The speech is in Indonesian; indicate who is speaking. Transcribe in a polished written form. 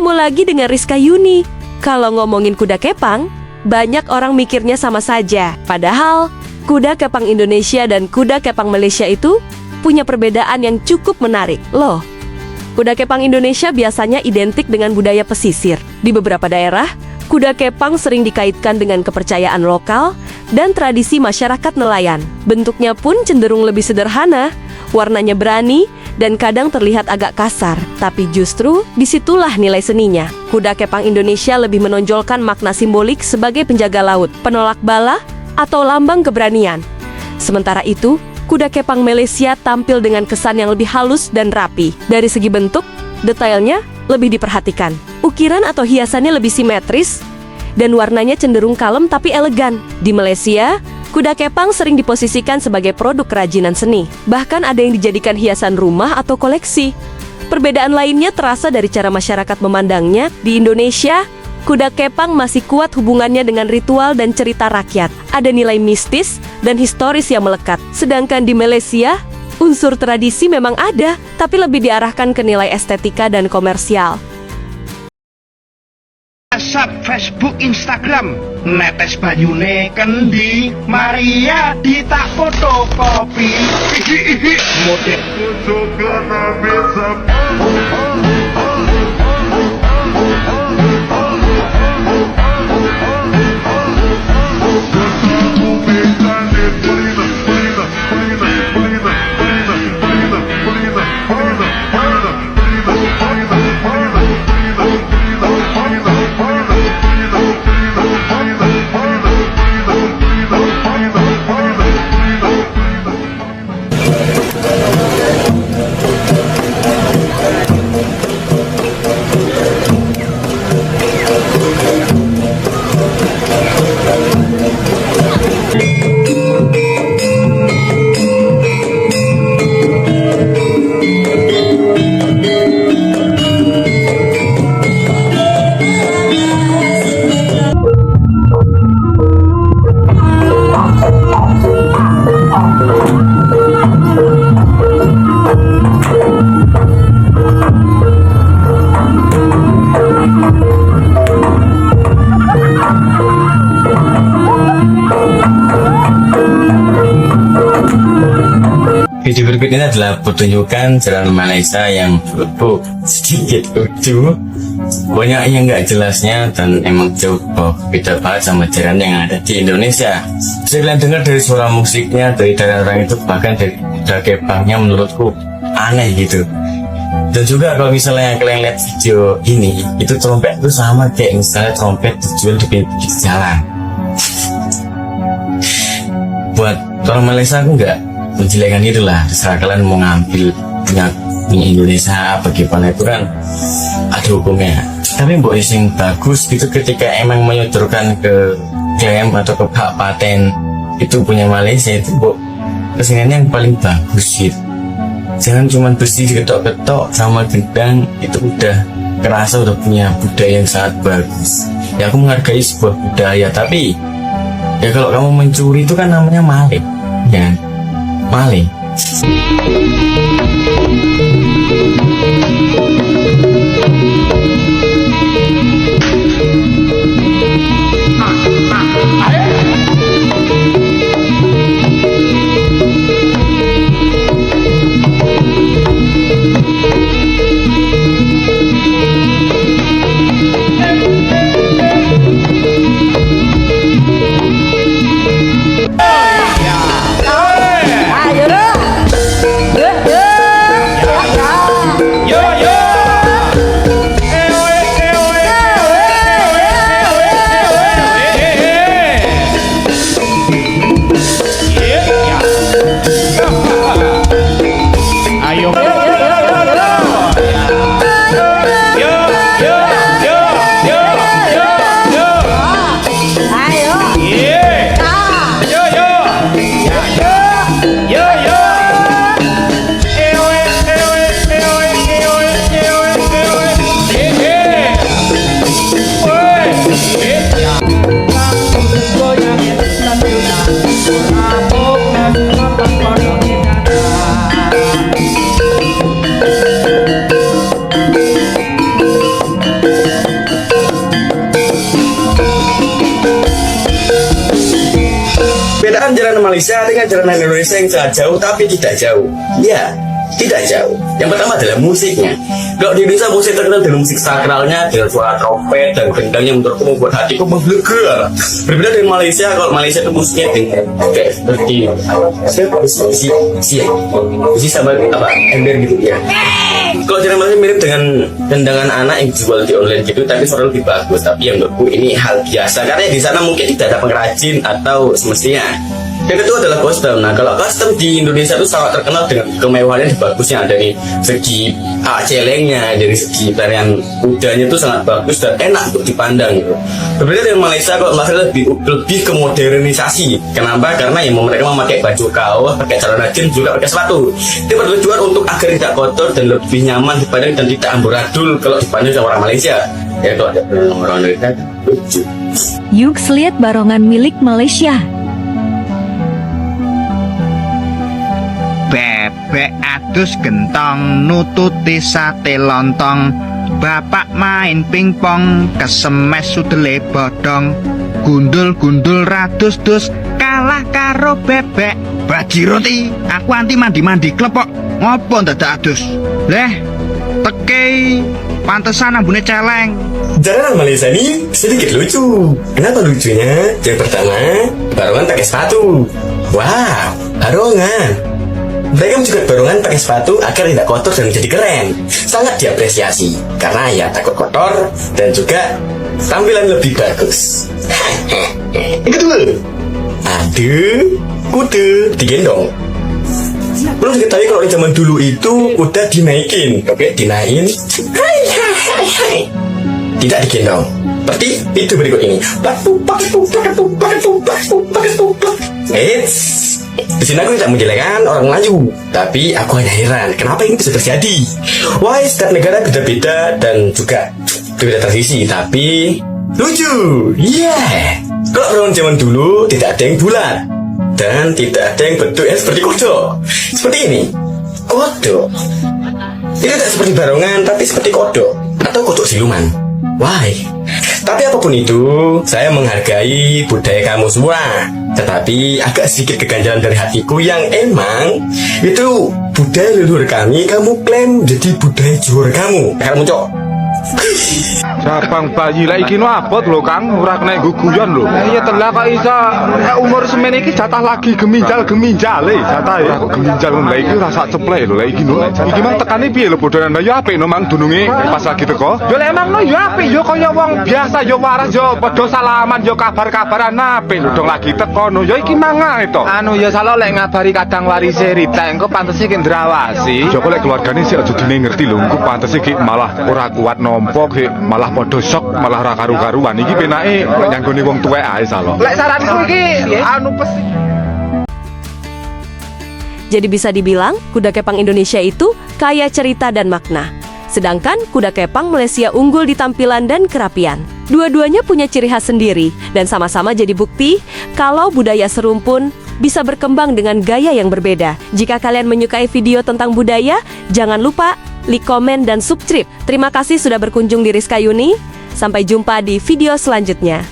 Speaker 1: Ketemu lagi dengan Rizka Yuni. Kalau ngomongin kuda kepang, banyak orang mikirnya sama saja. Padahal, kuda kepang Indonesia dan kuda kepang Malaysia itu punya perbedaan yang cukup menarik. Loh, kuda kepang Indonesia biasanya identik dengan budaya pesisir. Di beberapa daerah, kuda kepang sering dikaitkan dengan kepercayaan lokal dan tradisi masyarakat nelayan. Bentuknya pun cenderung lebih sederhana, warnanya berani, dan kadang terlihat agak kasar. Tapi justru disitulah nilai seninya. Kuda kepang Indonesia lebih menonjolkan makna simbolik sebagai penjaga laut, penolak bala, atau lambang keberanian. Sementara itu, kuda kepang Malaysia tampil dengan kesan yang lebih halus dan rapi. Dari segi bentuk, detailnya lebih diperhatikan. Ukiran atau hiasannya lebih simetris, dan warnanya cenderung kalem tapi elegan. Di Malaysia, kuda kepang sering diposisikan sebagai produk kerajinan seni. Bahkan ada yang dijadikan hiasan rumah atau koleksi. Perbedaan lainnya terasa dari cara masyarakat memandangnya. Di Indonesia, kuda kepang masih kuat hubungannya dengan ritual dan cerita rakyat. Ada nilai mistis dan historis yang melekat. Sedangkan di Malaysia, unsur tradisi memang ada, tapi lebih diarahkan ke nilai estetika dan komersial.
Speaker 2: WhatsApp, Facebook, Instagram, netes banyune kendi, Maria ditak fotokopi, model juga bisa.
Speaker 3: Video berikut ini adalah pertunjukan jalan Malaysia yang sedikit lucu, banyak yang nggak jelasnya, dan emang jauh beda banget sama jalan yang ada di Indonesia. Bisa kalian dengar dari suara musiknya, dari orang itu, bahkan dari kuda kepangnya menurutku aneh gitu. Dan juga kalau misalnya kalian lihat video ini, itu trompet itu sama kayak misalnya trompet dijual di pinggir jalan. Buat orang Malaysia aku nggak menjelekkan itulah, terserah kalian mau ngambil punya Indonesia apa gimana, itu kan ada hukumnya. Tapi mbok yang bagus gitu ketika emang menyodorkan ke klaim atau ke hak paten itu punya Malaysia, itu mbok keseniannya yang paling bagus gitu. Jangan cuma besi diketok-ketok sama gendang, itu udah kerasa udah punya budaya yang sangat bagus. Ya aku menghargai sebuah budaya, tapi ya kalau kamu mencuri itu kan namanya maling, ya maling.
Speaker 4: Ayo dah.
Speaker 3: Perbedaan jalan Malaysia dengan jalan Indonesia yang sangat jauh tapi tidak jauh. Ya, tidak jauh. Yang pertama adalah musiknya. Kalau di Indonesia musik terkenal dengan musik sakralnya, dengan suara trompet dan gendang yang menurutku membuat hatiku menggelegar. Berbeda dengan Malaysia, kalau Malaysia itu musiknya dengan kayak seperti si sama apa ember gitu ya. Kalau jalan Malaysia mirip dengan tendangan anak yang dijual di online gitu, tapi suara lebih bagus. Tapi yang menurutku ini hal biasa karena di sana mungkin tidak ada pengrajin atau semestinya. Yang kedua adalah kostum. Nah, kalau kostum di Indonesia itu sangat terkenal dengan kemewahan dan bagusnya dari segi celengnya, dari segi tarian kudanya itu sangat bagus dan enak untuk dipandang gitu. Berbeda dengan Malaysia, kalau Malaysia lebih ke modernisasi. Kenapa? Karena yang mereka memakai baju kaos, pakai celana jeans, juga pakai sepatu. Itu bertujuan untuk agar tidak kotor dan lebih nyaman dipandang dan tidak amburadul kalau dipandang sama orang Malaysia. Ya kalau ada orang Indonesia lucu.
Speaker 4: Yuk lihat barongan milik Malaysia.
Speaker 2: Bebek adus gentong nututi sate lontong. Bapak main pingpong kesemes sudele bodong. Gundul-gundul radus-dus kalah karo bebek. Bagi roti aku anti mandi-mandi klepok. Ngopo dadak adus? Leh, teke pantesan ambune celeng.
Speaker 3: Jalan Malaysia ini sedikit lucu. Kenapa lucunya? Yang pertama, barongan pakai sepatu. Wah, barongan. Mereka juga barongan pakai sepatu agar tidak kotor dan menjadi keren. Sangat diapresiasi karena ya takut kotor dan juga tampilan lebih bagus. Yang kedua, ada kuda digendong. Belum diketahui kalau di zaman dulu itu kuda dinaikin, oke, dinaikin, tidak digendong. Seperti itu berikut ini. Di sini aku tidak menjelekkan orang Melayu, tapi aku hanya heran kenapa ini bisa terjadi. Wah, setiap negara beda-beda dan juga berbeda tradisi, tapi lucu. Yeah. Kalau orang zaman dulu tidak ada yang bulat dan tidak ada yang bentuknya seperti kodok. Seperti ini, kodok. Itu tidak seperti barongan, tapi seperti kodok atau kodok siluman. Why? Tapi apapun itu, saya menghargai budaya kamu semua. Tetapi agak sedikit keganjalan dari hatiku yang emang itu budaya leluhur kami, kamu klaim jadi budaya juhur kamu. Kamu cok.
Speaker 5: Sabang bayi lah iki no abot lho Kang, ora kena guguyon lho. Iya telah kok iso umur semene iki jatah lagi geminjal-geminjale. Jatah ya kok geminjal lha iki rasa ceplek lho lha iki no. Iki mang tekane piye lho bodonan ya apik no mang dununge pas lagi teko. Yo lek emang no ya apik yo kaya wong biasa yo waras yo padha salaman yo kabar-kabaran apik lho dong lagi teko no. Yo iki mangae to. Anu ya salah lek ngabari kadang warise Rita engko pantese ki ndrawasi. Yo kok lek keluargane sik aja dine ngerti lho engko pantese ki malah ora kuat nompo ki malah padha sok malah ra karu-karuan iki penake nyanggone wong tuwek ae salo. Lek saranku iki anu pesik.
Speaker 1: Jadi bisa dibilang kuda kepang Indonesia itu kaya cerita dan makna. Sedangkan kuda kepang Malaysia unggul di tampilan dan kerapian. Dua-duanya punya ciri khas sendiri dan sama-sama jadi bukti kalau budaya serumpun bisa berkembang dengan gaya yang berbeda. Jika kalian menyukai video tentang budaya, jangan lupa like, komen, dan subscribe. Terima kasih sudah berkunjung di Rizka Yuni. Sampai jumpa di video selanjutnya.